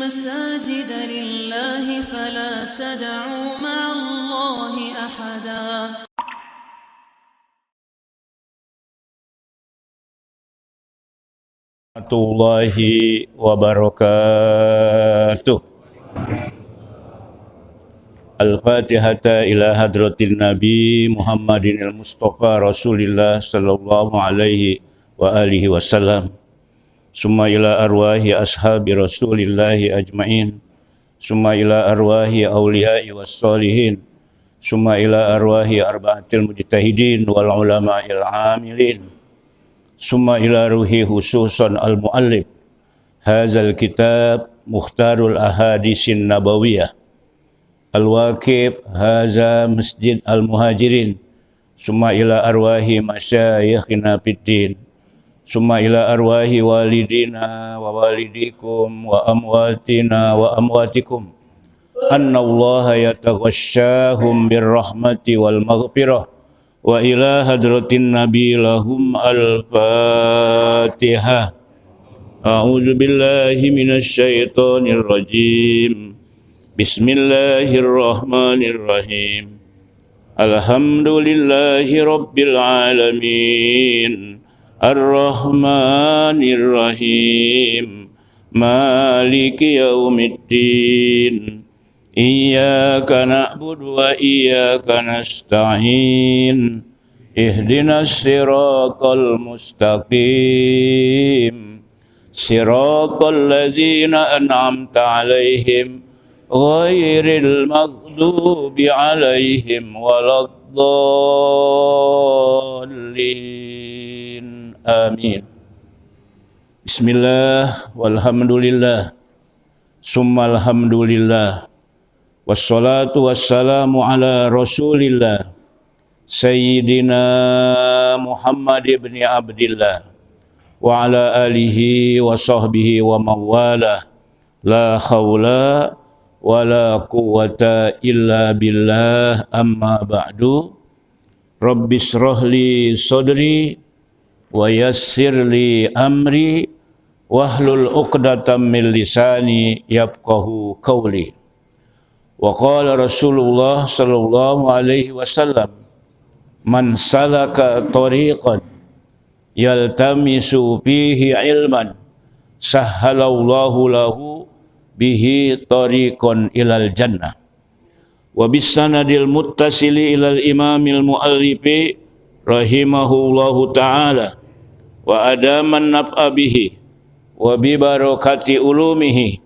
المساجد لله فلا تدعوا مع الله أحدا. Warahmatullahi wabarakatuh. Al-Fatihata ila hadratin Nabi Muhammadin al-Mustafa Rasulillah sallallahu alaihi wa alihi wasallam. Summa ila arwahi ashabi Rasulillahi ajma'in. Summa ila arwahi awliyai was-solihin. Summa ila arwahi arba'atil mujtahidin wal ulama'il amilin. Summa ila ruhi khususan al-muallif hazal kitab Mukhtarul Ahadisin Nabawiyah al-Waqif haza Masjid al-Muhajirin. Summa ila arwahi masyayikhina fiddin. Summa ila arwahi walidina wa walidikum wa amwatina wa amwatikum anna allaha yataghashshahum birrahmati wal maghfirah wa ila hadratin nabi lahum al-fatihah. A'udzu billahi minasy syaithanir rajim. Bismillahirrahmanirrahim. Alhamdulillahi rabbil alamin. Ar-Rahmanir Rahim. Maliki yaumiddin. Iyyaka na'budu wa iyyaka nasta'in. Ihdinas siratal mustaqim. Siratal ladzina an'amta 'alaihim ghairil maghdubi 'alaihim waladdallin. Amin. Bismillah walhamdulillah. Summa alhamdulillah. Wassalatu wassalamu ala Rasulillah Sayyidina Muhammad ibn Abdillah wa ala alihi wa sahbihi wa mawala. La khawla wa la quwwata illa billah, amma ba'du. Rabbis rohli sodri wa yassir li amri wahlul uqdatam min lisani yafqahu qawli. Wa qala Rasulullah sallallahu alaihi wasallam, man salaka tariqan yaltamisu fihi ilman sahhalallahu lahu bihi tariqan ilal jannah. Wa bisanadil muttasili ilal imamil muallifi rahimahullahu ta'ala wa adaman naf'a bihi wa bi barakati ulumihi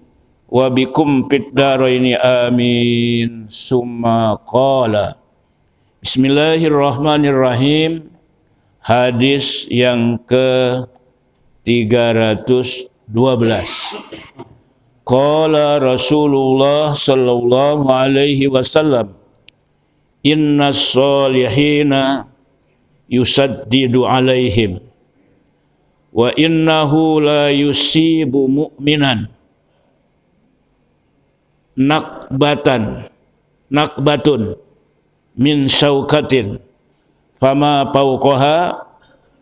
wa bikum fid daraini amin. Summa qala. Bismillahirrahmanirrahim. Hadis yang ke-312. Qala Rasulullah sallallahu alaihi wasallam, innas salihina yusaddidu alaihim wa innahu la yusibu mu'minan nakbatun min syaukatin fama fawqaha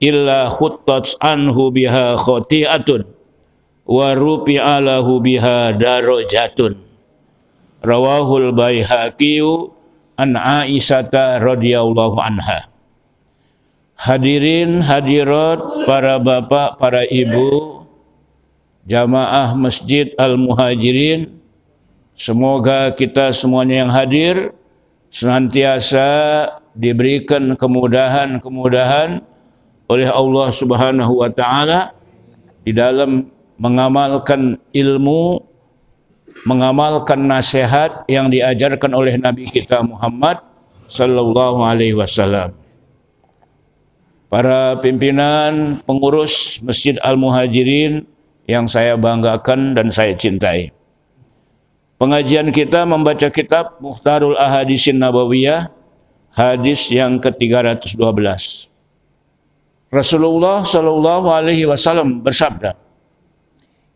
illa khuttat anhu biha khati'atun wa rufi'a lahu biha darajatun. Rawahul Baihaqi an Aisyata radhiyallahu anha. Hadirin hadirat, para bapak, para ibu, jamaah Masjid Al-Muhajirin, semoga kita semuanya yang hadir senantiasa diberikan kemudahan-kemudahan oleh Allah Subhanahu wa taala di dalam mengamalkan ilmu, mengamalkan nasihat yang diajarkan oleh Nabi kita Muhammad sallallahu alaihi wasallam. Para pimpinan pengurus Masjid Al-Muhajirin yang saya banggakan dan saya cintai. Pengajian kita membaca kitab Mukhtarul Ahadisin Nabawiyah, hadis yang ke-312. Rasulullah sallallahu alaihi wasallam bersabda,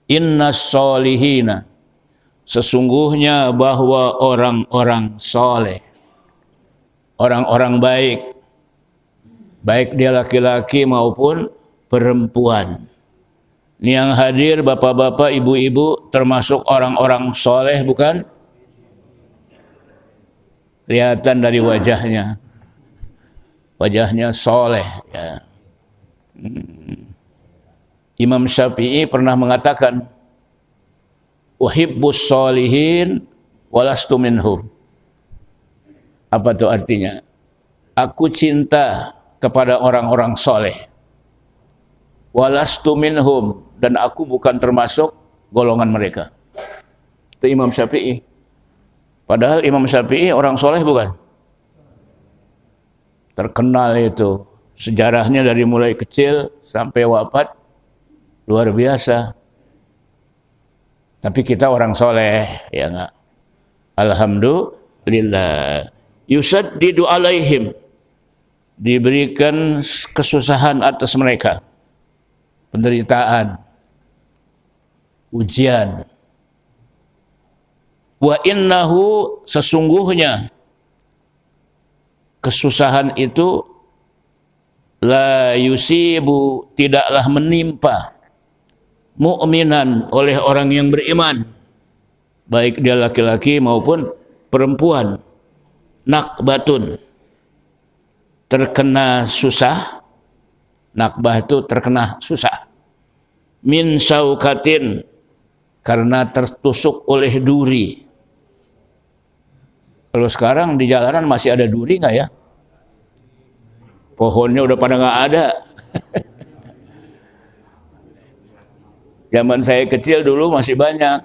innas solihina, sesungguhnya bahwa orang-orang soleh, orang-orang baik, baik dia laki-laki maupun perempuan, Ini yang hadir bapak-bapak, ibu-ibu termasuk orang-orang soleh bukan? Kelihatan dari wajahnya. Wajahnya soleh. Ya. Imam Syafi'i pernah mengatakan, uhibbus sholihin walastu minhum. Apa itu artinya? Aku cinta kepada orang-orang soleh. Walastu minhum, dan aku bukan termasuk golongan mereka. Itu Imam Syafi'i. Padahal Imam Syafi'i orang soleh bukan? Terkenal itu. Sejarahnya dari mulai kecil sampai wafat luar biasa. Tapi kita orang soleh, ya enggak? Alhamdulillah. Yusaddidu alaihim. Diberikan kesusahan atas mereka. Penderitaan. Ujian. Wa innahu, sesungguhnya kesusahan itu la yusibu, tidaklah menimpa mu'minan, oleh orang yang beriman, baik dia laki-laki maupun perempuan, nakbatun, terkena susah. Nakbah itu terkena susah. Min saukatin, karena tertusuk oleh duri. Kalau sekarang di jalanan masih ada duri nggak ya? Pohonnya udah pada nggak ada. Zaman saya kecil dulu masih banyak.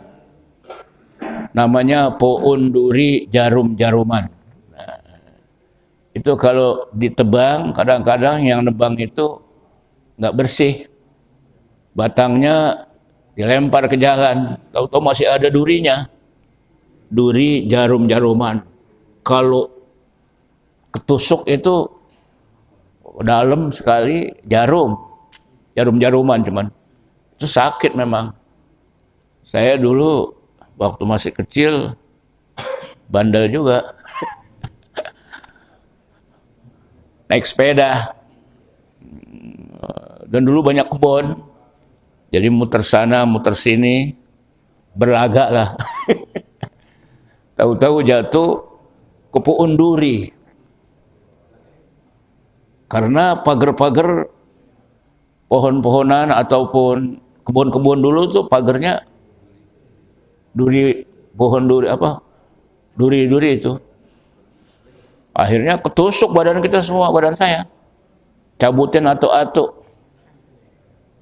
Namanya pohon duri jarum-jaruman. Nah, itu kalau ditebang, kadang-kadang yang nebang itu nggak bersih. Batangnya dilempar ke jalan. Tahu-tahu masih ada durinya. Duri jarum-jaruman. Kalau ketusuk itu dalam sekali, jarum-jaruman cuman. Itu sakit memang. Saya dulu waktu masih kecil bandel juga. Naik sepeda. Dan dulu banyak kebun. Jadi muter sana, muter sini, berlagak lah. Tahu-tahu jatuh ke pohon duri. Karena pagar-pagar pohon-pohonan ataupun kebun-kebun dulu tuh pagarnya duri, pohon duri apa? Duri-duri itu. Akhirnya ketusuk badan kita semua, badan saya. Cabutin atuk-atuk.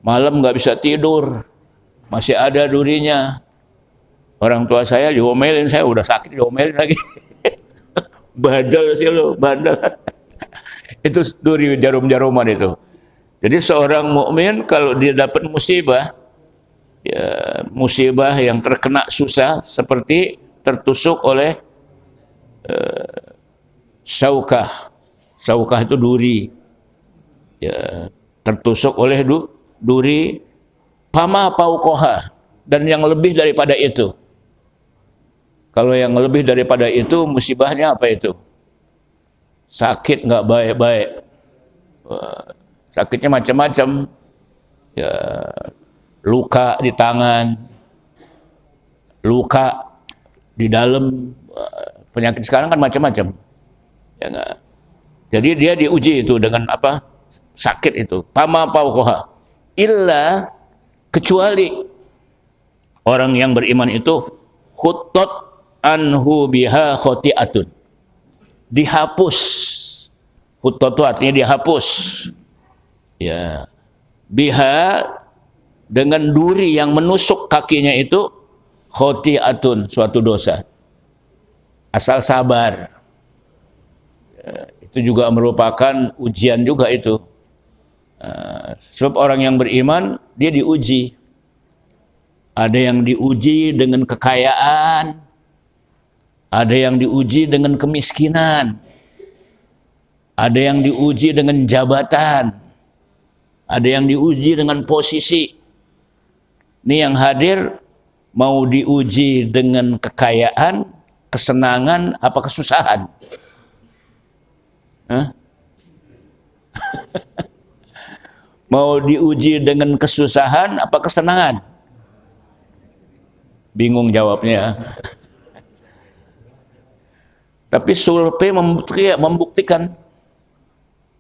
Malam nggak bisa tidur. Masih ada durinya. Orang tua saya diomelin, saya udah sakit diomelin lagi. Bandel sih lo, bandel. Itu duri jarum-jaruman itu. Jadi seorang mukmin kalau dia dapat musibah, ya, musibah yang terkena susah seperti tertusuk oleh saukah. Saukah itu duri. Ya, tertusuk oleh duri, pama paukoha, dan yang lebih daripada itu. Kalau yang lebih daripada itu, musibahnya apa itu? Sakit nggak baik-baik. Sakitnya macam-macam. Ya, luka di tangan, luka di dalam. Penyakit sekarang kan macam-macam. Ya, nggak? Jadi dia diuji itu dengan apa? Sakit itu. Pama paukoha. Illa, kecuali orang yang beriman itu khuttot anhu biha khoti'atun, dihapus. Khuttot itu artinya dihapus, ya, biha, dengan duri yang menusuk kakinya itu, khoti'atun, suatu dosa. Asal sabar. Ya, itu juga merupakan ujian juga itu. Sebab orang yang beriman dia diuji. Ada yang diuji dengan kekayaan, ada yang diuji dengan kemiskinan, ada yang diuji dengan jabatan, ada yang diuji dengan posisi. Ini yang hadir mau diuji dengan kekayaan, kesenangan, apa kesusahan? Mau diuji dengan kesusahan apa kesenangan? Bingung jawabnya. Tapi survei membuktikan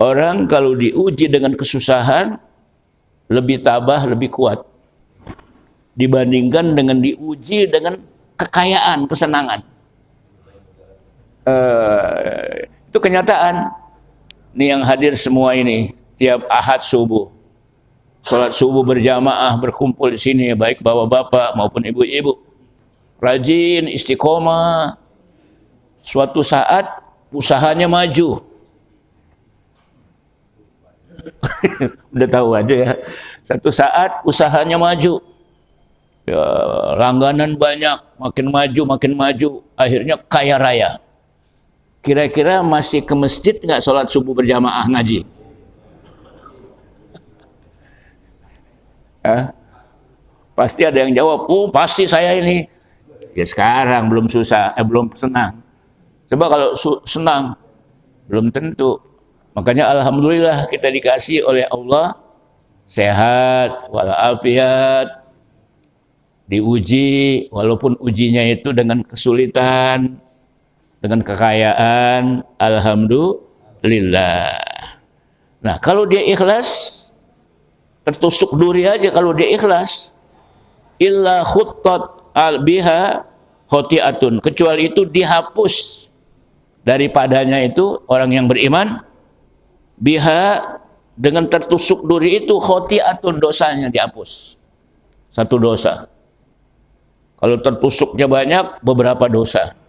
orang kalau diuji dengan kesusahan lebih tabah, lebih kuat dibandingkan dengan diuji dengan kekayaan, kesenangan. Itu kenyataan. Ini yang hadir semua ini tiap Ahad subuh, sholat subuh berjamaah berkumpul di sini, baik bapak-bapak maupun ibu-ibu, rajin istiqomah. Suatu saat usahanya maju. Udah tahu aja ya. Satu saat usahanya maju. Ya, langganan banyak, makin maju, akhirnya kaya raya. Kira-kira masih ke masjid nggak sholat subuh berjamaah ngaji? Pasti ada yang jawab, oh pasti saya ini. Ya sekarang belum belum senang. Coba kalau senang, belum tentu. Makanya alhamdulillah kita dikasih oleh Allah sehat walafiat, diuji walaupun ujinya itu dengan kesulitan, dengan kekayaan, alhamdulillah. Nah, kalau dia ikhlas, tertusuk duri aja kalau dia ikhlas, illa khuttat biha khotiatun, kecuali itu dihapus daripadanya itu orang yang beriman, biha dengan tertusuk duri itu khotiatun, dosanya dihapus. Satu dosa. Kalau tertusuknya banyak, beberapa dosa.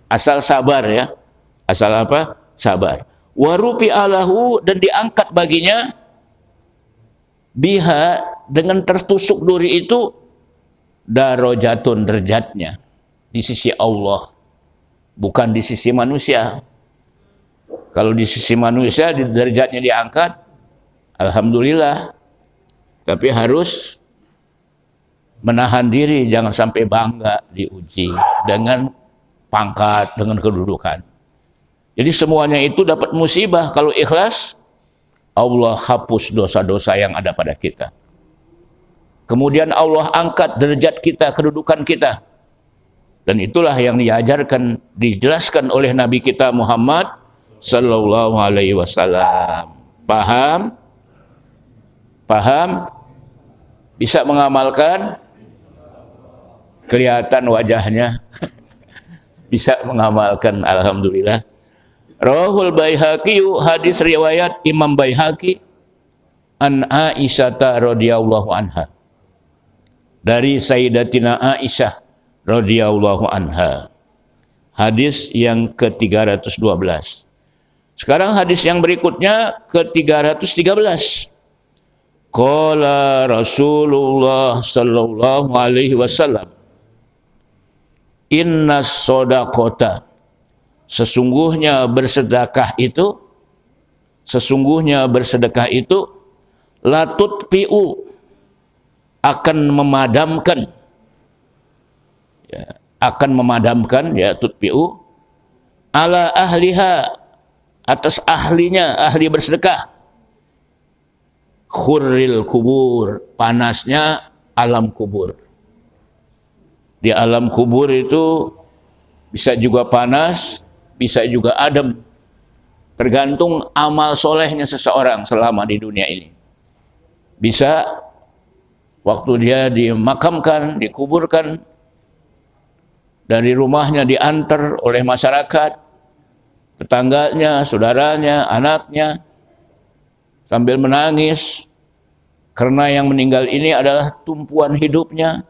Asal sabar ya. Asal apa? Sabar. Warupi alahu, dan diangkat baginya biha, dengan tertusuk duri itu, darajatun, derajatnya di sisi Allah, bukan di sisi manusia. Kalau di sisi manusia derajatnya diangkat, alhamdulillah. Tapi harus menahan diri, jangan sampai bangga diuji dengan pangkat, dengan kedudukan. Jadi semuanya itu dapat musibah. Kalau ikhlas, Allah hapus dosa-dosa yang ada pada kita. Kemudian Allah angkat derajat kita, kedudukan kita. Dan itulah yang diajarkan, dijelaskan oleh Nabi kita Muhammad sallallahu alaihi wasallam. Paham? Paham? Bisa mengamalkan? Kelihatan wajahnya. Bisa mengamalkan, alhamdulillah. Rawahul Baihaqi, hadis riwayat Imam Baihaqi, an Aisyah radhiyallahu anha, dari Sayyidatina Aisyah radhiyallahu anha. Hadis yang ke-312. Sekarang hadis yang berikutnya ke-313. Qala Rasulullah sallallahu alaihi wasallam, inna sodakota, sesungguhnya bersedekah itu, latut pi'u, akan memadamkan, ya, ya, tutpi'u, ala ahliha, atas ahlinya, ahli bersedekah, khurril kubur, panasnya alam kubur. Di alam kubur itu bisa juga panas, bisa juga adem. Tergantung amal solehnya seseorang selama di dunia ini. Bisa waktu dia dimakamkan, dikuburkan, dari rumahnya diantar oleh masyarakat, tetangganya, saudaranya, anaknya, sambil menangis, karena yang meninggal ini adalah tumpuan hidupnya.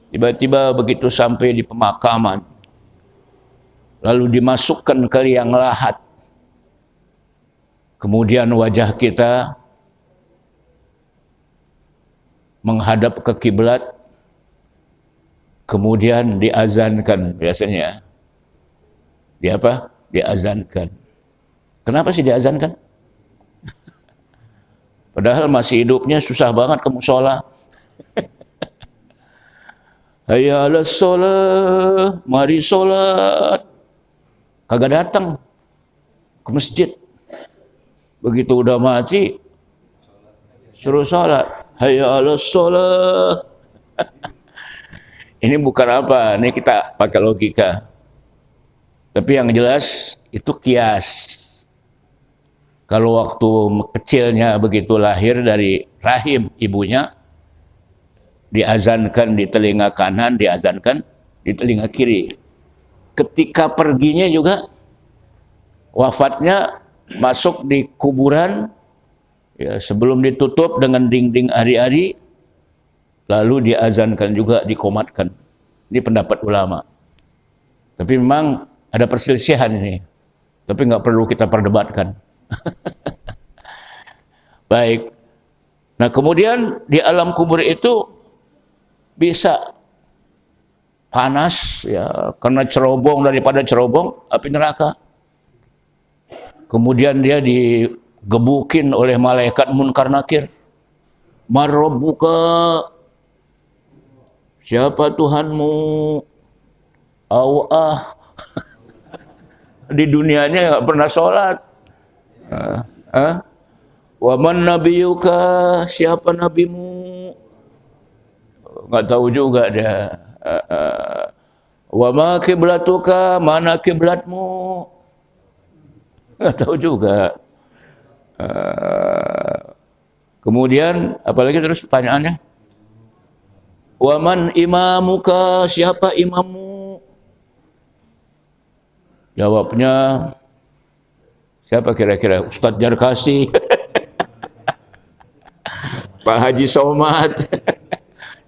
Tiba-tiba begitu sampai di pemakaman, lalu dimasukkan ke liang lahat, kemudian wajah kita menghadap ke kiblat, kemudian diazankan. Biasanya diazankan. Kenapa sih diazankan? Padahal masih hidupnya susah banget ke musola. Hayya 'alas shalah, mari sholat. Kagak datang ke masjid. Begitu udah mati, suruh sholat. Hayya 'alas sholat. Ini bukan apa, ini kita pakai logika. Tapi yang jelas itu kias. Kalau waktu kecilnya begitu lahir dari rahim ibunya, diazankan di telinga kanan, diazankan di telinga kiri. Ketika perginya juga, wafatnya masuk di kuburan, ya, sebelum ditutup dengan dinding ari-ari, lalu diazankan juga, dikomatkan. Ini pendapat ulama. Tapi memang ada perselisihan ini. Tapi nggak perlu kita perdebatkan. Baik. Nah kemudian di alam kubur itu bisa panas, ya, karena cerobong, daripada cerobong api neraka. Kemudian dia digebukin oleh malaikat Munkar Nakir. Marabbuka, siapa Tuhanmu? Awah. Di dunianya nggak pernah sholat. Wa man nabiyuka, siapa nabimu? Nggak tahu juga dia. Wa ma kiblatuka, mana kiblatmu? Nggak tahu juga. Kemudian apalagi terus pertanyaannya? Wa man imamuka, siapa imammu? Jawabnya, siapa kira-kira? Ustadz Jarkasi, Pak Haji Somad.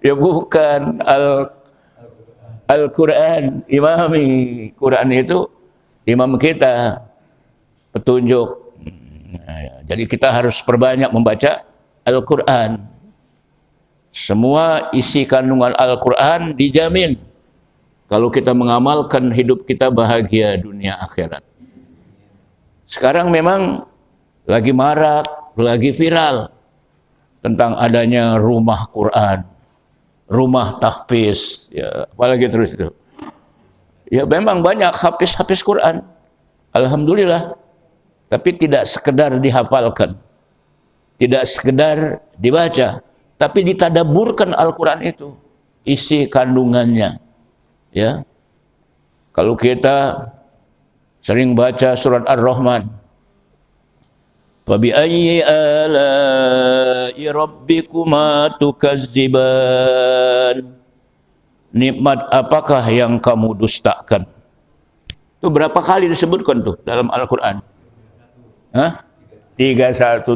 Ya bukan, Al-Quran, imami. Quran itu imam kita, petunjuk. Jadi kita harus perbanyak membaca Al-Quran. Semua isi kandungan Al-Quran dijamin kalau kita mengamalkan, hidup kita bahagia dunia akhirat. Sekarang memang lagi marak, lagi viral tentang adanya rumah Quran, rumah tahfiz, ya, apalagi terus itu. Ya memang banyak hafiz Quran, alhamdulillah, tapi tidak sekedar dihafalkan, tidak sekedar dibaca, tapi ditadaburkan Al-Quran itu, isi kandungannya. Ya, kalau kita sering baca surat Ar-Rahman, Fabi ayyi ala'i rabbikuma tukazziban, nikmat apakah yang kamu dustakan? Itu berapa kali disebutkan tuh dalam Al-Quran? 31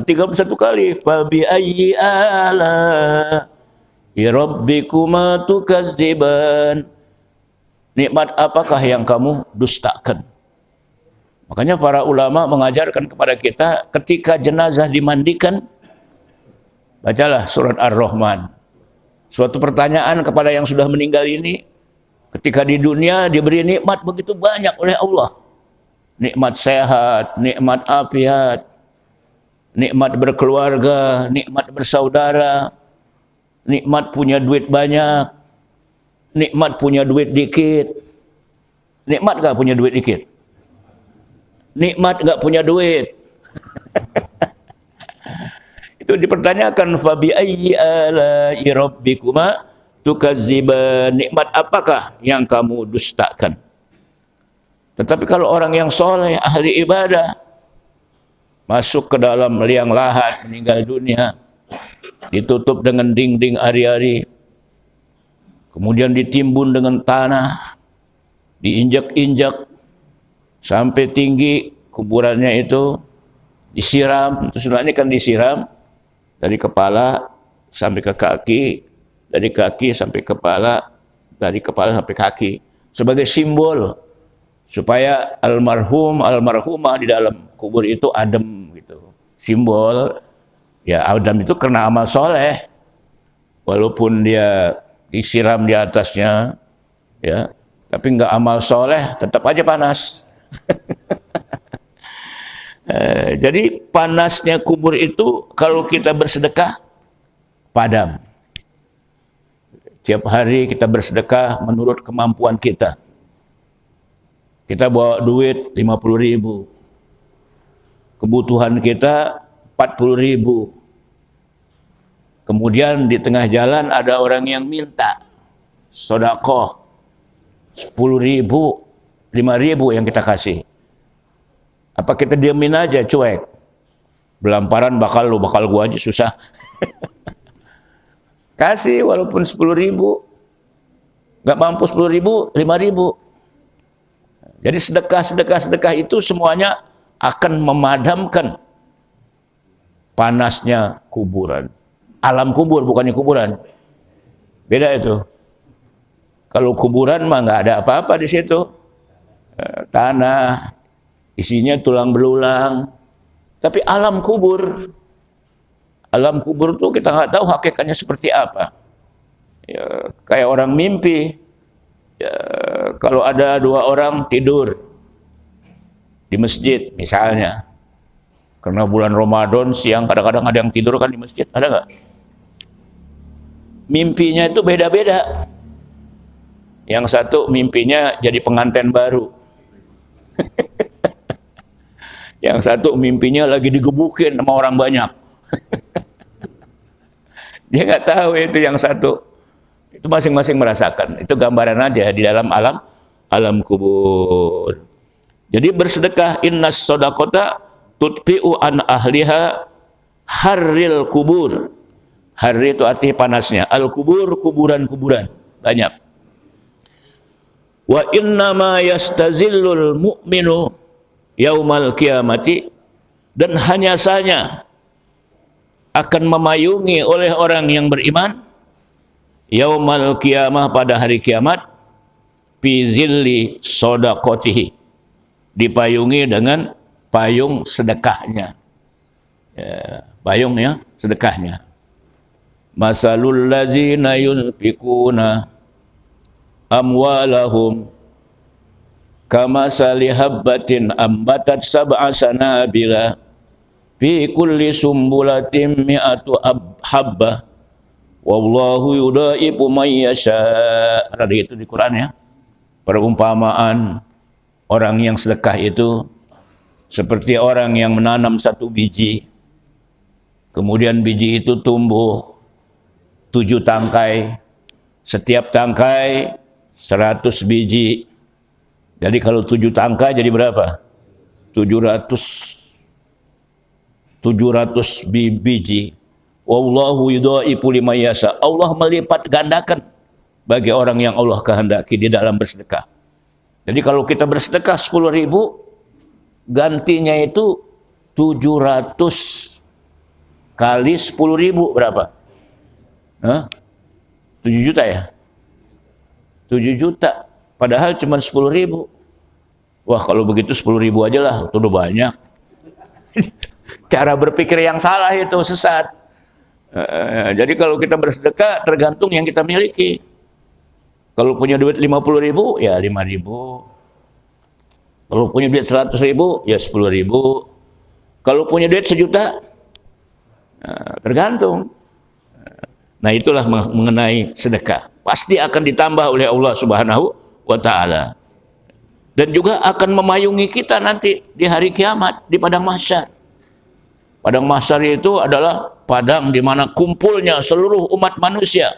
kali. Fabi ayyi ala'i rabbikuma tukazziban, nikmat apakah yang kamu dustakan? Makanya para ulama mengajarkan kepada kita, ketika jenazah dimandikan, bacalah surat Ar-Rahman. Suatu pertanyaan kepada yang sudah meninggal ini, ketika di dunia diberi nikmat begitu banyak oleh Allah. Nikmat sehat, nikmat afiat, nikmat berkeluarga, nikmat bersaudara, nikmat punya duit banyak, nikmat punya duit dikit. Nikmat gak punya duit dikit? Nikmat gak punya duit? Itu dipertanyakan, fabi ayyi ala'i rabbikuma tukazziban, nikmat apakah yang kamu dustakan? Tetapi kalau orang yang soleh, ahli ibadah, masuk ke dalam liang lahat, meninggal dunia, ditutup dengan dinding ari-ari, kemudian ditimbun dengan tanah, diinjak-injak sampai tinggi, kuburannya itu disiram. Itu sebenarnya kan disiram dari kepala sampai ke kaki, dari kaki sampai kepala, dari kepala sampai kaki, sebagai simbol supaya almarhum, almarhumah di dalam kubur itu adem gitu. Simbol ya, adem itu karena amal soleh, walaupun dia disiram di atasnya, ya, tapi nggak amal soleh, tetap aja panas. Jadi panasnya kubur itu kalau kita bersedekah padam. Tiap hari kita bersedekah menurut kemampuan kita. Kita bawa duit 50.000, kebutuhan kita 40.000. Kemudian di tengah jalan ada orang yang minta sedekah 10.000, 5.000 yang kita kasih. Apa kita diamin aja, cuek? Belamparan bakal gua aja susah. Kasih walaupun 10.000. Nggak mampu 10.000, 5.000. Jadi sedekah itu semuanya akan memadamkan panasnya kuburan. Alam kubur, bukannya kuburan. Beda itu. Kalau kuburan mah nggak ada apa-apa di situ. Tanah, isinya tulang belulang. Tapi alam kubur tuh kita nggak tahu hakikatnya seperti apa. Ya, kayak orang mimpi. Ya, kalau ada 2 orang tidur di masjid misalnya, karena bulan Ramadan siang kadang-kadang ada yang tidur kan di masjid, ada nggak? Mimpinya itu beda-beda. Yang satu mimpinya jadi pengantin baru. Yang satu mimpinya lagi digebukin sama orang banyak. Dia nggak tahu itu yang satu. Itu masing-masing merasakan. Itu gambaran aja di dalam alam kubur. Jadi bersedekah, innas shadaqata tutfi'u an ahliha harril kubur. Harri itu artinya panasnya. Al-kubur, kuburan-kuburan. Banyak. Wa innama yastazillul mu'minu yaumal qiyamati, dan hanya saja akan memayungi oleh orang yang beriman yaumal qiyamah, pada hari kiamat, fi zilli shadaqatihi, dipayungi dengan payung sedekahnya. Ya, payungnya sedekahnya. Masalul ladzina yunfikuna amwalahum kamasali habbatin ambatat sab'a sanabila fi kulli sumbulatin mi'atu habbah wallahu yudaifu may yasha. Ada itu di Quran ya. Perumpamaan orang yang sedekah itu seperti orang yang menanam 1 biji, kemudian biji itu tumbuh 7 tangkai, setiap tangkai 100 biji. Jadi kalau 7 tangkai jadi berapa? 700 biji. Wallahu yudhaifu liman yasha. Allah melipat gandakan bagi orang yang Allah kehendaki di dalam bersedekah. Jadi kalau kita bersedekah 10.000, gantinya itu 700 kali 10.000 berapa? 7 juta ya? 7 juta. Padahal cuma 10.000. Wah, kalau begitu 10.000 aja lah, itu udah banyak. Cara berpikir yang salah itu sesat. Jadi kalau kita bersedekah tergantung yang kita miliki. Kalau punya duit 50.000 ya 5.000. Kalau punya duit 100.000 ya 10.000. Kalau punya duit 1 juta, tergantung. Nah, itulah mengenai sedekah. Pasti akan ditambah oleh Allah Subhanahu wa Ta'ala. Dan juga akan memayungi kita nanti di hari kiamat, di padang mahsyar. Padang mahsyar itu adalah padang di mana kumpulnya seluruh umat manusia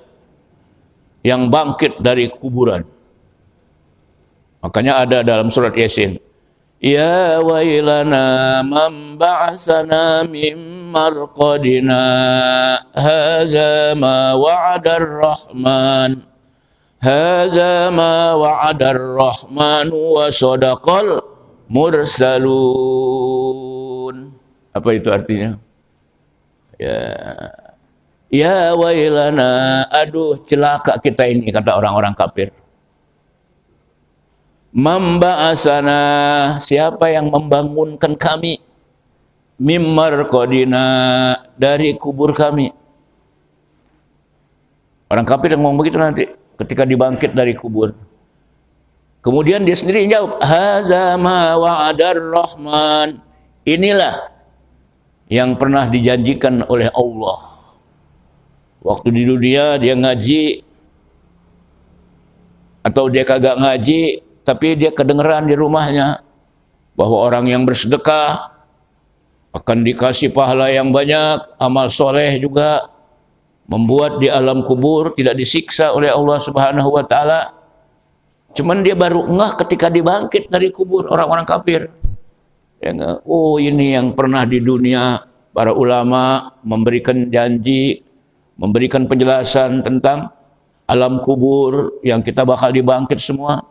yang bangkit dari kuburan. Makanya ada dalam surat Yasin, ya wailana man ba'asana min marqadina hadza ma wa'adar rahman hadza ma wa'adar rahman wa sadaqal mursalun. Apa itu artinya? Ya wailana, aduh celaka kita ini, kata orang-orang kafir. Mamba'asana, siapa yang membangunkan kami? Mimmar qadina, dari kubur kami. Orang kafir yang ngomong begitu nanti ketika dibangkit dari kubur. Kemudian dia sendiri jawab, hadza ma wa'adar rahman. Inilah yang pernah dijanjikan oleh Allah. Waktu di dunia dia ngaji atau dia kagak ngaji, tapi dia kedengeran di rumahnya bahwa orang yang bersedekah akan dikasih pahala yang banyak, amal soleh juga. membuat di alam kubur tidak disiksa oleh Allah Subhanahu wa taala. Cuman dia baru ngeh ketika dibangkit dari kubur orang-orang kafir. Ya, oh ini yang pernah di dunia para ulama memberikan janji, memberikan penjelasan tentang alam kubur yang kita bakal dibangkit semua.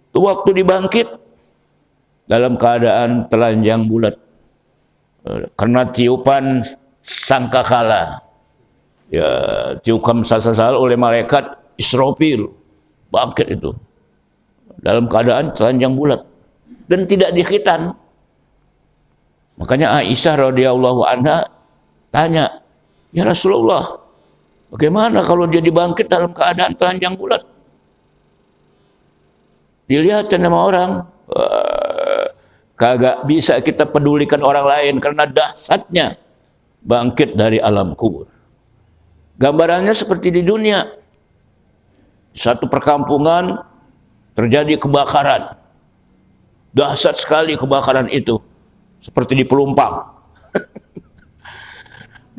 Itu waktu dibangkit dalam keadaan telanjang bulat. Karena tiupan sangkakala. Ya, tiupan sasasal oleh malaikat Israfil. Bangkit itu. Dalam keadaan telanjang bulat. Dan tidak dikhitan. Makanya Aisyah radhiyallahu anha tanya, "Ya Rasulullah, bagaimana kalau dia dibangkit dalam keadaan telanjang bulat?" Dilihat sama orang, kagak bisa kita pedulikan orang lain karena dahsyatnya bangkit dari alam kubur. Gambarannya seperti di dunia. Satu perkampungan terjadi kebakaran. Dahsyat sekali kebakaran itu. Seperti di Pelumpang.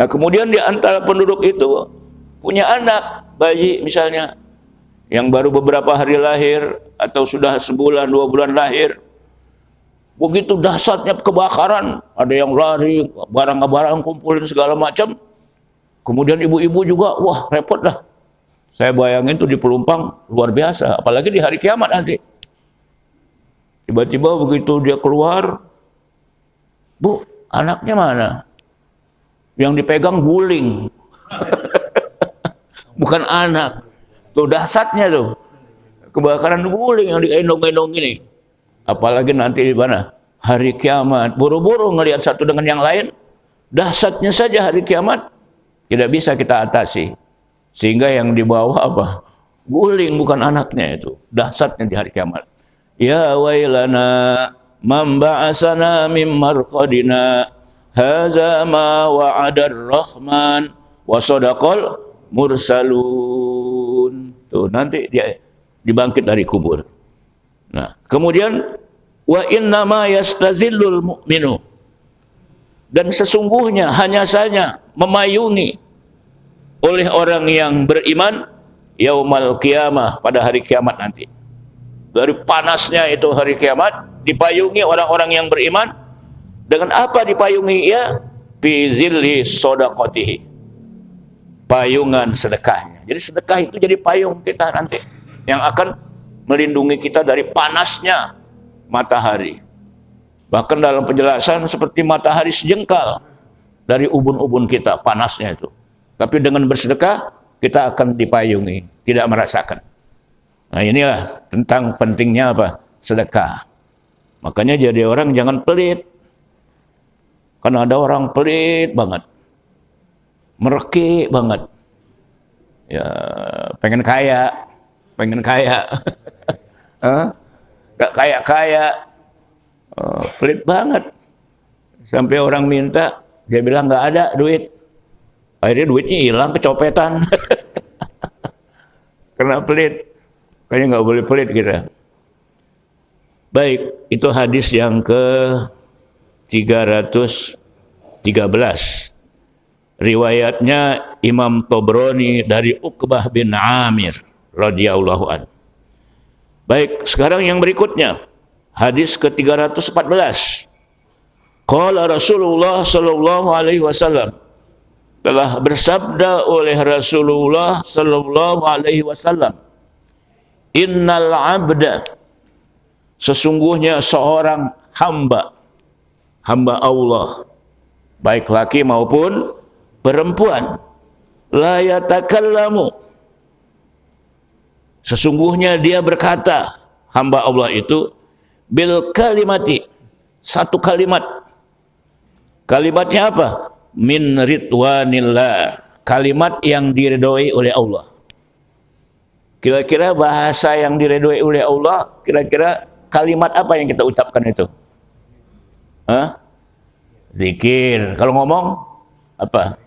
Nah kemudian di antara penduduk itu punya anak, bayi misalnya, yang baru beberapa hari lahir atau sudah sebulan, 2 bulan lahir. Begitu dahsyatnya kebakaran, ada yang lari, barang-barang kumpulin segala macam. Kemudian ibu-ibu juga, wah repot dah. Saya bayangin tuh di Pelumpang luar biasa, apalagi di hari kiamat nanti. Tiba-tiba begitu dia keluar, "Bu, anaknya mana?" Yang dipegang guling. Bukan anak. Tuh dahsyatnya tuh. Kebakaran guling yang digendong-gendong ini. Apalagi nanti di mana? Hari kiamat. Buru-buru ngelihat satu dengan yang lain. Dahsyatnya saja hari kiamat. Tidak bisa kita atasi. Sehingga yang dibawa apa? Guling, bukan anaknya itu. Dahsyatnya di hari kiamat. Ya wailana man ba'asana min marqadina haza ma wa'adar rahman wa sadaqal mursalun. Tuh nanti dia dibangkit dari kubur. Nah, kemudian wa inna ma yastazillul mu'minu, dan sesungguhnya hanya saja memayungi oleh orang yang beriman yaumal qiyamah, pada hari kiamat nanti. Dari panasnya itu hari kiamat dipayungi orang-orang yang beriman dengan apa dipayungi? Ya fi zilli shadaqatihi, payungan sedekahnya. Jadi sedekah itu jadi payung kita nanti yang akan melindungi kita dari panasnya matahari. Bahkan dalam penjelasan seperti matahari sejengkal dari ubun-ubun kita panasnya itu. Tapi dengan bersedekah kita akan dipayungi, tidak merasakan. Nah inilah tentang pentingnya apa? Sedekah. Makanya jadi orang jangan pelit. Karena ada orang pelit banget. Mereki banget. Ya, pengen kaya. Gak kaya-kaya. Pelit banget. Sampai orang minta, dia bilang gak ada duit. Akhirnya duitnya hilang, kecopetan. Karena pelit. Kayaknya nggak boleh pelit kita. Baik, itu hadis yang ke-313. Riwayatnya Imam Tabrani dari Uqbah bin Amir radhiyallahu anhu. Baik, sekarang yang berikutnya. Hadis ke-314. Qala Rasulullah sallallahu alaihi wasallam, telah bersabda oleh Rasulullah sallallahu alaihi wasallam, innal abda, sesungguhnya seorang hamba Allah, baik laki maupun perempuan, la yatakallamu, sesungguhnya dia berkata, hamba Allah itu, bil kalimati, satu kalimat. Kalimatnya apa? Min ridwanillah, kalimat yang diridhoi oleh Allah. Kira-kira bahasa yang diridhoi oleh Allah, kira-kira kalimat apa yang kita ucapkan itu? Zikir. Kalau ngomong apa?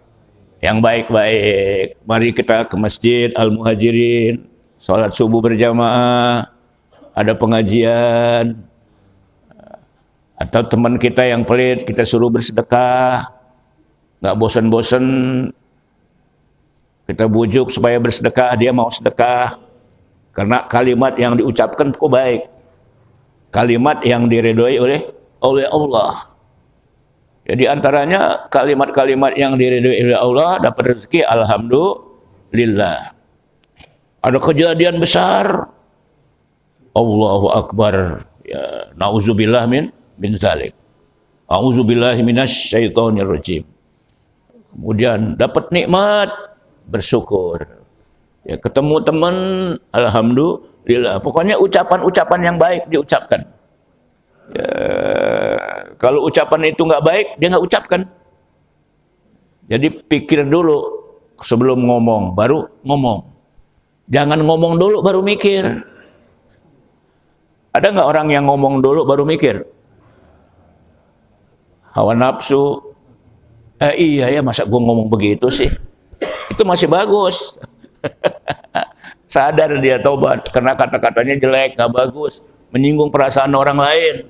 Yang baik-baik. Mari kita ke Masjid Al-Muhajirin, sholat subuh berjamaah, ada pengajian. Atau teman kita yang pelit, kita suruh bersedekah. Nggak bosan-bosan Kita bujuk supaya bersedekah, dia mau sedekah. Karena kalimat yang diucapkan kok baik. Kalimat yang diridhoi oleh Allah. Jadi antaranya kalimat-kalimat yang diridhoi oleh Allah dapat rezeki alhamdulillah. Ada kejadian besar, Allahu Akbar. Ya, nauzubillah min zalik. A'udzubillahi minasyaitonir rajim. Kemudian dapat nikmat, bersyukur. Ya, ketemu teman, alhamdulillah. Pokoknya ucapan-ucapan yang baik diucapkan. Ya, kalau ucapan itu nggak baik, dia nggak ucapkan. Jadi pikir dulu sebelum ngomong, baru ngomong. Jangan ngomong dulu baru mikir. Ada nggak orang yang ngomong dulu baru mikir? Hawa nafsu. Iya ya, masa gue ngomong begitu sih? Itu masih bagus. Sadar dia taubat karena kata-katanya jelek, nggak bagus, menyinggung perasaan orang lain.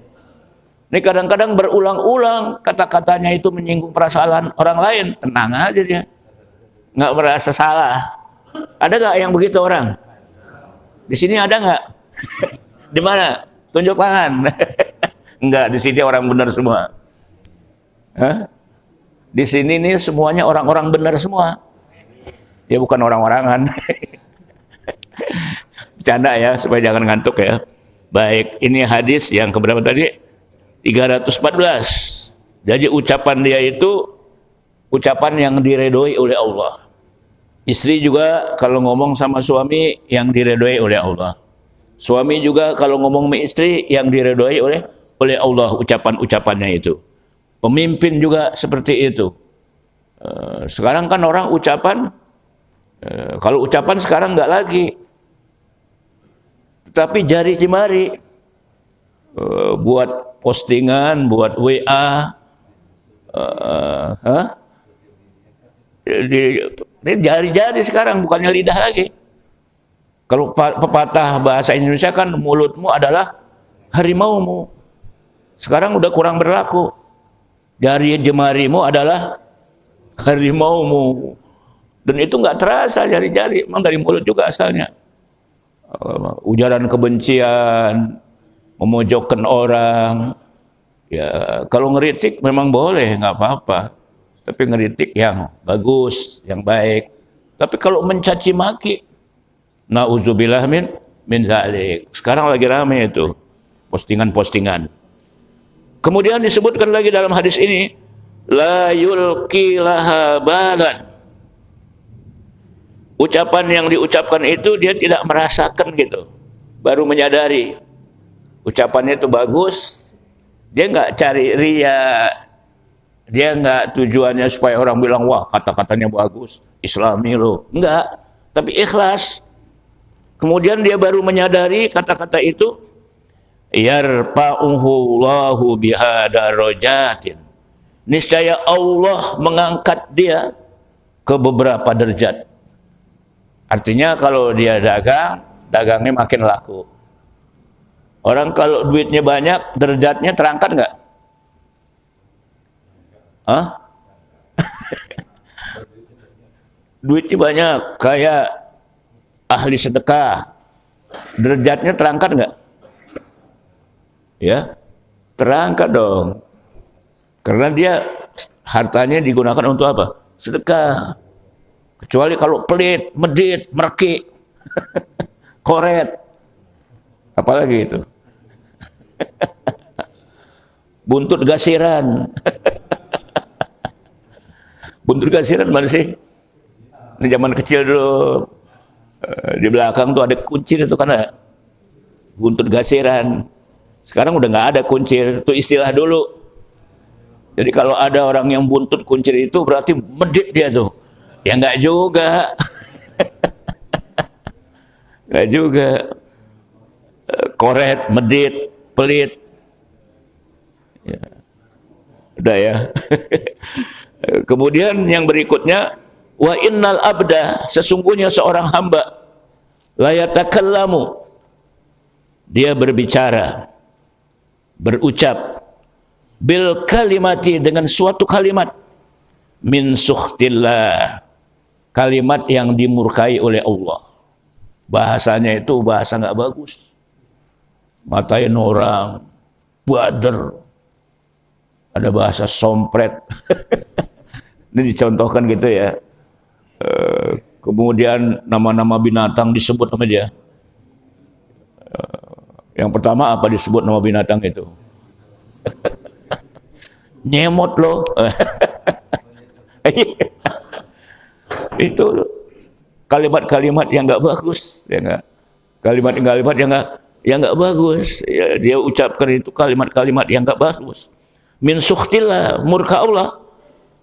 Ini kadang-kadang berulang-ulang kata-katanya itu menyinggung perasaan orang lain. Tenang aja dia, nggak merasa salah. Ada nggak yang begitu orang? Di sini ada nggak? Di mana? Tunjuk tangan. Enggak, di sini orang benar semua. Hah? Di sini nih semuanya orang-orang benar semua. Ya bukan orang-orangan. Bercanda ya, supaya jangan ngantuk ya. Baik, ini hadis yang keberapa tadi? 314. Jadi ucapan dia itu ucapan yang diredoi oleh Allah. Istri juga kalau ngomong sama suami yang diredoi oleh Allah. Suami juga kalau ngomong sama istri yang diredoi oleh Allah ucapan-ucapannya itu. Pemimpin juga seperti itu. Sekarang kan orang ucapan, kalau ucapan sekarang nggak lagi. Tetapi jari jemari, buat postingan, buat WA, ini jari-jari sekarang, bukannya lidah lagi. Kalau pepatah bahasa Indonesia kan mulutmu adalah harimaumu. Sekarang udah kurang berlaku. Jari jemarimu adalah harimaumu. Dan itu nggak terasa jari-jari, memang dari mulut juga asalnya. Ujaran kebencian, memojokkan orang. Ya, kalau ngeritik memang boleh, nggak apa-apa. Tapi ngeritik yang bagus, yang baik. Tapi kalau mencaci maki, na'udzubillah min zalik. Sekarang lagi ramai itu postingan-postingan. Kemudian disebutkan lagi dalam hadis ini, la yulqi laha balan. Ucapan yang diucapkan itu dia tidak merasakan gitu, baru menyadari ucapannya itu bagus. Dia nggak cari ria, dia nggak tujuannya supaya orang bilang wah kata-katanya bagus, Islami loh, enggak, tapi ikhlas. Kemudian dia baru menyadari kata-kata itu, yarfa'uhu Allahu biha darajatin. Niscaya Allah mengangkat dia ke beberapa derajat. Artinya kalau dia dagang, dagangnya makin laku. Orang kalau duitnya banyak, derajatnya terangkat nggak? Hah? Duitnya banyak, kayak ahli sedekah, derajatnya terangkat nggak? Ya, terangkat dong. Karena dia hartanya digunakan untuk apa? Sedekah. Kecuali kalau pelit, medit, merki, koret, apalagi itu. Buntut gasiran. Buntut gasiran mana sih? Ini zaman kecil dulu. Di belakang tuh ada kuncir itu kan ada. Buntut gasiran. Sekarang udah nggak ada kuncir, itu istilah dulu. Jadi kalau ada orang yang buntut kuncir itu berarti medit dia tuh. Ya nggak juga. Nggak juga. Koret, medit, pelit. Ya. Udah ya. Kemudian yang berikutnya, wa innal abda, sesungguhnya seorang hamba, la yatakallamu, dia berbicara, berucap, bil kalimati, dengan suatu kalimat, min sukhtillah, kalimat yang dimurkai oleh Allah. Bahasanya itu bahasa nggak bagus. Matain orang, bader. Ada bahasa sompret. Ini dicontohkan gitu ya. Kemudian nama-nama binatang disebut sama dia. Yang pertama apa disebut nama binatang itu? Nyemot loh. Itu kalimat-kalimat yang nggak bagus, ya nggak? Kalimat-kalimat yang nggak bagus. Ya, dia ucapkan itu kalimat-kalimat yang nggak bagus. Min sukhtillah, murka Allah.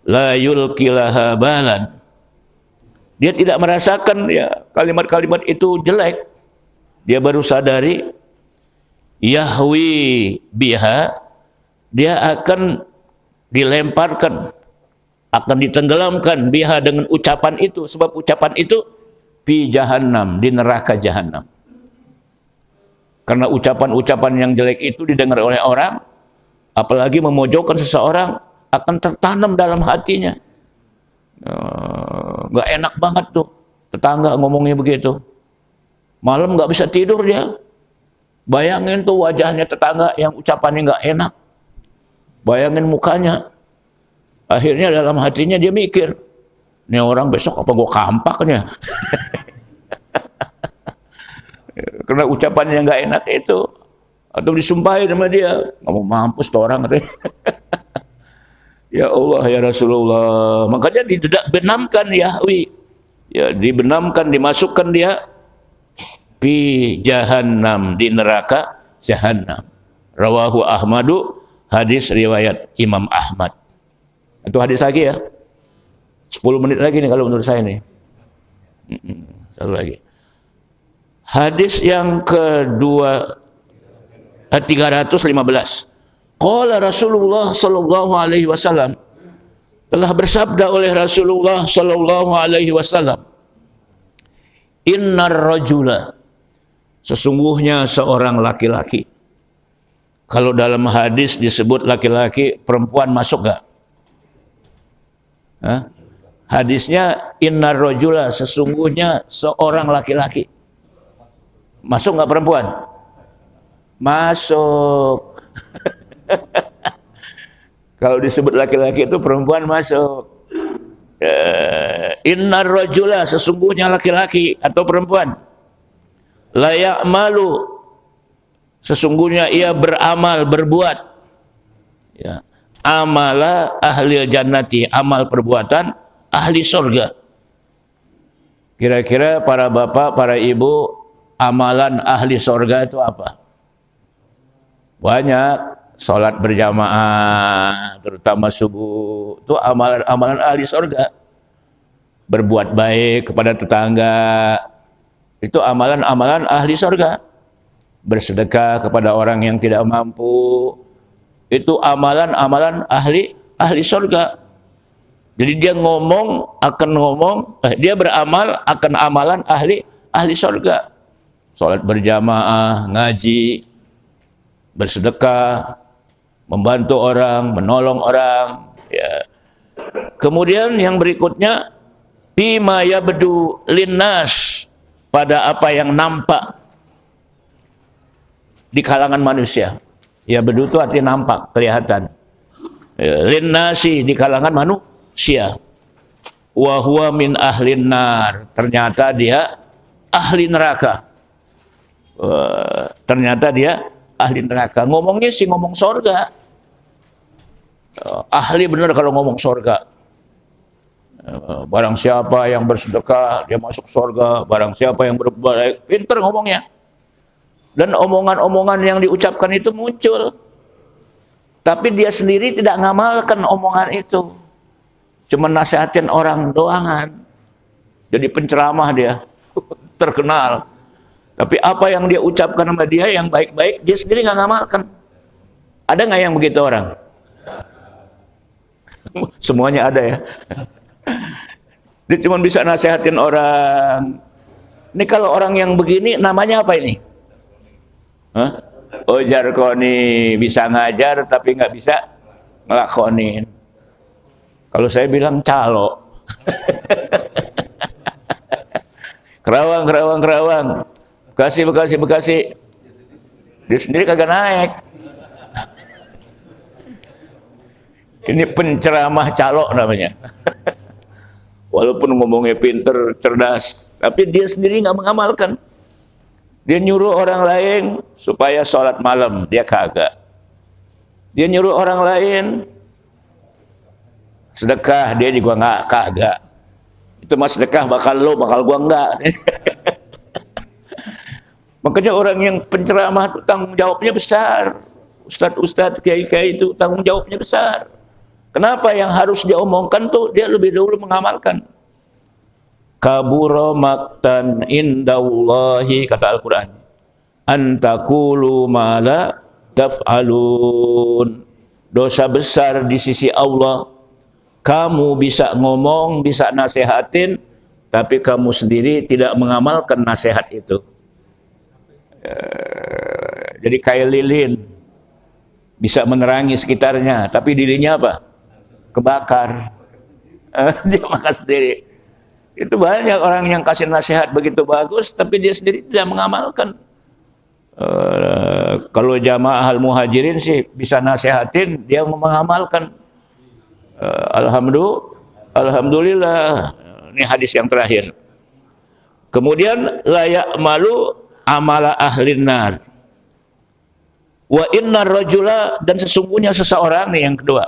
La yulkilaha balan. Dia tidak merasakan ya kalimat-kalimat itu jelek. Dia baru sadari yahwi biha, dia akan dilemparkan, akan ditenggelamkan biha dengan ucapan itu, sebab ucapan itu fi jahannam, di neraka jahannam. Karena ucapan-ucapan yang jelek itu didengar oleh orang, apalagi memojokkan seseorang, akan tertanam dalam hatinya. Nggak enak banget tuh tetangga ngomongnya begitu. Malam nggak bisa tidur dia. Bayangin tuh wajahnya tetangga yang ucapannya nggak enak. Bayangin mukanya. Akhirnya dalam hatinya dia mikir, ini orang besok apa gua kampaknya? Karena ucapannya nggak enak itu. Atau disumpahin sama dia, kamu mampus tuh orang. Ya Allah, ya Rasulullah. Makanya dibenamkan Yahwi. Ya, dibenamkan, dimasukkan dia fi jahannam, di neraka jahannam. Rawahu Ahmadu, hadis riwayat Imam Ahmad. Itu hadis lagi ya. 10 menit lagi nih kalau menurut saya nih. Satu lagi. Hadis yang kedua 315. Qala Rasulullah sallallahu alaihi wasallam, telah bersabda oleh Rasulullah sallallahu alaihi wasallam, innar rajula, sesungguhnya seorang laki-laki. Kalau dalam hadis disebut laki-laki, perempuan masuk enggak? Hadisnya innar rajula, sesungguhnya seorang laki-laki. Masuk enggak perempuan? Masuk. Kalau disebut laki-laki itu perempuan masuk. Innar rajula, sesungguhnya laki-laki atau perempuan. La ya'malu, sesungguhnya ia beramal, berbuat. Ya. Amala ahli jannati, amal perbuatan ahli surga. Kira-kira para bapak, para ibu, amalan ahli surga itu apa? Banyak. Salat berjamaah, terutama subuh, itu amalan ahli surga. Berbuat baik kepada tetangga, itu amalan ahli surga. Bersedekah kepada orang yang tidak mampu, itu amalan ahli surga. Jadi dia dia beramal akan amalan ahli surga. Salat berjamaah, ngaji, bersedekah, membantu orang, menolong orang. Ya. Kemudian yang berikutnya, bima yabdu linnas, pada apa yang nampak di kalangan manusia. Yabdu itu artinya nampak, kelihatan. Ya, linnasi, di kalangan manusia. Wa huwa min ahlin nar, ternyata dia ahli neraka. Ternyata dia ahli neraka. Ngomongnya sih ngomong sorga. Ahli benar kalau ngomong sorga. Barang siapa yang bersedekah, dia masuk sorga. Barang siapa yang berbuat baik, pintar ngomongnya. Dan omongan-omongan yang diucapkan itu muncul. Tapi dia sendiri tidak ngamalkan omongan itu. Cuma nasihatin orang doangan. Jadi penceramah dia. Terkenal. Tapi apa yang dia ucapkan sama dia yang baik-baik, dia sendiri nggak ngamalkan. Ada nggak yang begitu orang? Semuanya ada ya. Dia cuma bisa nasihatin orang. Ini kalau orang yang begini namanya apa ini? Ujar koni, bisa ngajar tapi nggak bisa ngelakonin. Kalau saya bilang calo. Kerawang. Bekasi. Dia sendiri kagak naik. Ini penceramah calok namanya. Walaupun ngomongnya pinter, cerdas, tapi dia sendiri nggak mengamalkan. Dia nyuruh orang lain supaya sholat malam, dia kagak. Dia nyuruh orang lain sedekah, dia juga kagak. Itu mas sedekah bakal gua enggak. Makanya orang yang penceramah itu tanggung jawabnya besar. Ustadz, kiai-kiai itu tanggung jawabnya besar. Kenapa yang harus dia omongkan tuh dia lebih dahulu mengamalkan. Kabura maktan indallahi, kata Al-Quran, antakulu ma la taf'alun. Dosa besar di sisi Allah. Kamu bisa ngomong, bisa nasihatin, tapi kamu sendiri tidak mengamalkan nasihat itu. Jadi kayak lilin, bisa menerangi sekitarnya, tapi dirinya apa? Kebakar. Dia makan sendiri. Itu banyak orang yang kasih nasihat begitu bagus, tapi dia sendiri tidak mengamalkan. Kalau jamaah al-muhajirin sih bisa nasihatin, dia mengamalkan. Alhamdulillah. Ini hadis yang terakhir. Kemudian layak malu amala ahlin nar. Wa innar rajula, dan sesungguhnya seseorang, nih yang kedua.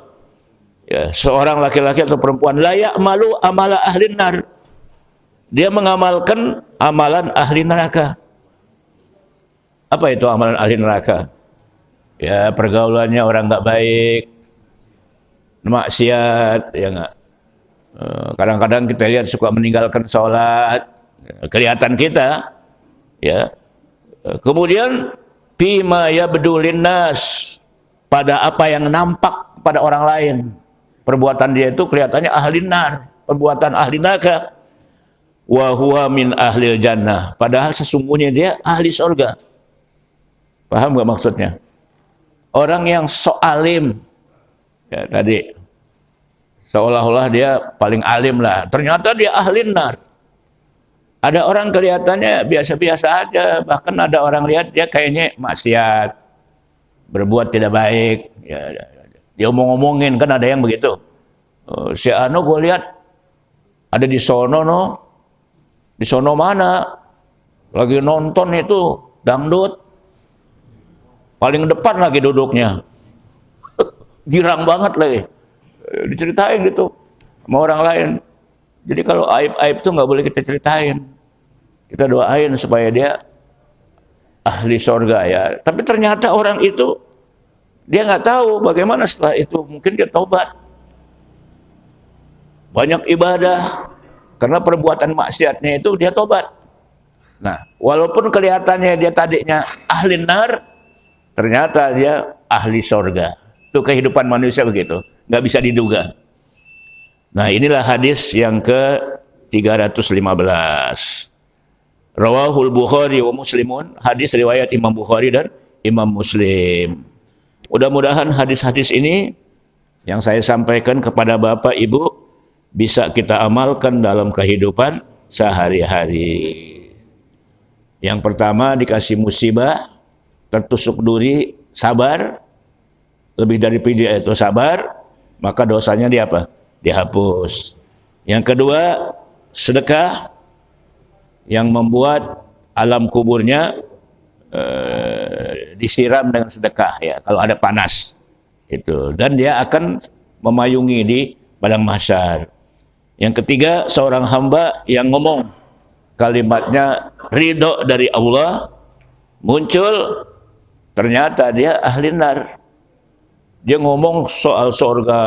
Ya, seorang laki-laki atau perempuan layak malu amala ahlin nar. Dia mengamalkan amalan ahli neraka. Apa itu amalan ahli neraka? Ya, pergaulannya orang nggak baik, maksiat, ya nggak. Kadang-kadang kita lihat suka meninggalkan sholat, kelihatan kita, ya. Kemudian bima yabdulin nas, pada apa yang nampak pada orang lain. Perbuatan dia itu kelihatannya ahli nar, perbuatan ahli neraka. Wa huwa min ahlil jannah, padahal sesungguhnya dia ahli surga. Paham gak maksudnya? Orang yang alim, ya tadi seolah-olah dia paling alim lah, ternyata dia ahli nar. Ada orang kelihatannya biasa-biasa aja, bahkan ada orang lihat dia kayaknya maksiat, berbuat tidak baik, ya, dia omong-omongin, kan ada yang begitu. Si Anu gue lihat ada di sono, no. Di sono mana? Lagi nonton itu dangdut. Paling depan lagi duduknya. Girang banget lagi. Diceritain gitu sama orang lain. Jadi kalau aib-aib itu nggak boleh kita ceritain. Kita doain supaya dia ahli surga ya. Tapi ternyata orang itu dia nggak tahu bagaimana setelah itu. Mungkin dia taubat. Banyak ibadah. Karena perbuatan maksiatnya itu dia tobat. Nah, walaupun kelihatannya dia tadinya ahli nar, ternyata dia ahli surga. Itu kehidupan manusia begitu, nggak bisa diduga. Nah, inilah hadis yang ke-315. Rawahul Bukhari wa Muslimun, hadis riwayat Imam Bukhari dan Imam Muslim. Mudah-mudahan hadis-hadis ini yang saya sampaikan kepada Bapak Ibu bisa kita amalkan dalam kehidupan sehari-hari. Yang pertama, dikasih musibah, tertusuk duri, sabar, lebih dari pijak itu sabar, maka dosanya dia apa? Dihapus. Yang kedua, sedekah yang membuat alam kuburnya disiram dengan sedekah ya, kalau ada panas itu, dan dia akan memayungi di padang mahsyar. Yang ketiga, seorang hamba yang ngomong kalimatnya ridho dari Allah, muncul ternyata dia ahli nar. Dia ngomong soal surga,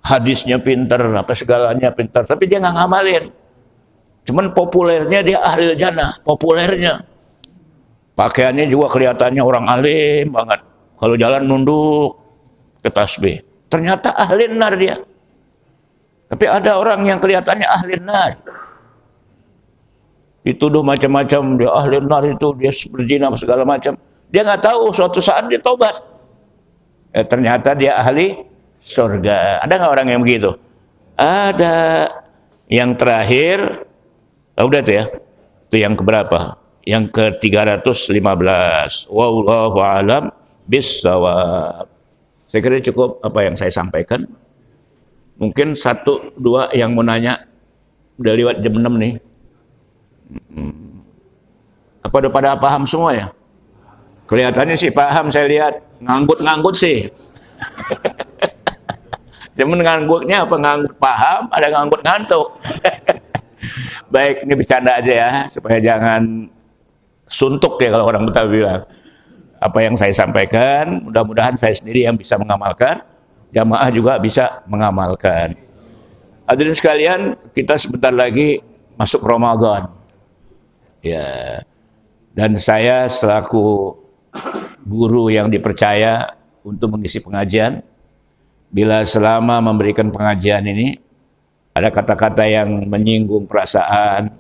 hadisnya pinter, apa segalanya pinter, tapi dia nggak ngamalin. Cuman populernya dia ahli jannah, populernya. Pakaiannya juga kelihatannya orang alim banget. Kalau jalan nunduk ke tasbih. Ternyata ahli nar dia. Tapi ada orang yang kelihatannya ahli nar. Dituduh macam-macam, dia ahli nar itu, dia berzina segala macam. Dia nggak tahu suatu saat dia tobat. Ternyata dia ahli surga. Ada nggak orang yang begitu? Ada. Yang terakhir, Udah tuh ya. Itu yang keberapa? Yang ke-315. Wallahu a'lam bissawab. Saya kira cukup apa yang saya sampaikan. Mungkin 1-2 yang mau nanya. Udah lewat jam 6 nih. Apa udah pada paham semua ya? Kelihatannya sih paham, saya lihat. Nganggut-nganggut sih. Cuman ngangguknya apa nganggut paham, ada nganggut ngantuk. Baik, ini bercanda aja ya, supaya jangan suntuk ya kalau orang Betawi bilang. Apa yang saya sampaikan, mudah-mudahan saya sendiri yang bisa mengamalkan, jamaah juga bisa mengamalkan. Hadirin sekalian, kita sebentar lagi masuk Ramadan. Ya. Dan saya selaku guru yang dipercaya untuk mengisi pengajian, bila selama memberikan pengajian ini ada kata-kata yang menyinggung perasaan,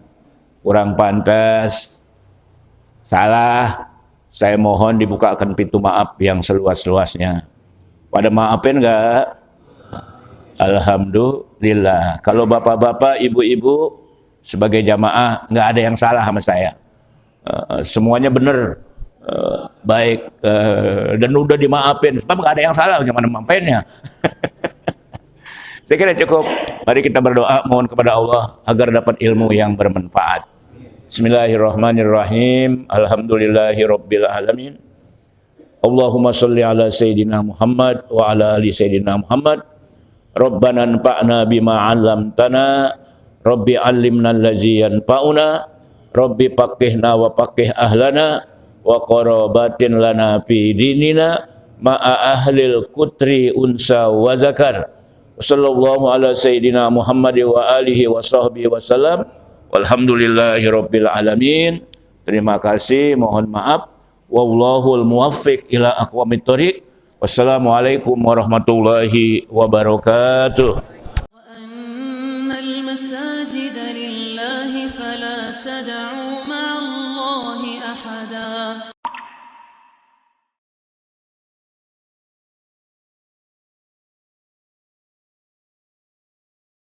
kurang pantas, salah, saya mohon dibukakan pintu maaf yang seluas-luasnya. Pada maafin enggak? Alhamdulillah. Kalau bapak-bapak, ibu-ibu sebagai jamaah enggak ada yang salah sama saya. Semuanya benar, baik, dan udah dimaafin. Sebab enggak ada yang salah, gimana maafinnya? Saya kira cukup. Mari kita berdoa, mohon kepada Allah agar dapat ilmu yang bermanfaat. Bismillahirrahmanirrahim. Alhamdulillahirabbil alamin. Allahumma shalli ala sayyidina Muhammad wa ala ali sayyidina Muhammad. Rabbana anfa'na bima 'allamtana. Rabbi 'allimna allazi yanfa'una. Rabbi faqihna wa faqih ahlana wa qarabatin lana fi dinina ma'a ahlil kutri unsa wa zakar. Sallallahu ala sayyidina Muhammad wa alihi wa sahbihi wasallam. Walhamdulillahirabbil alamin. Terima kasih, mohon maaf. Wallahul muwaffiq ila aqwamit thoriq. Wassalamualaikum warahmatullahi wabarakatuh. وأن المساجد لله فلا تدعوا مع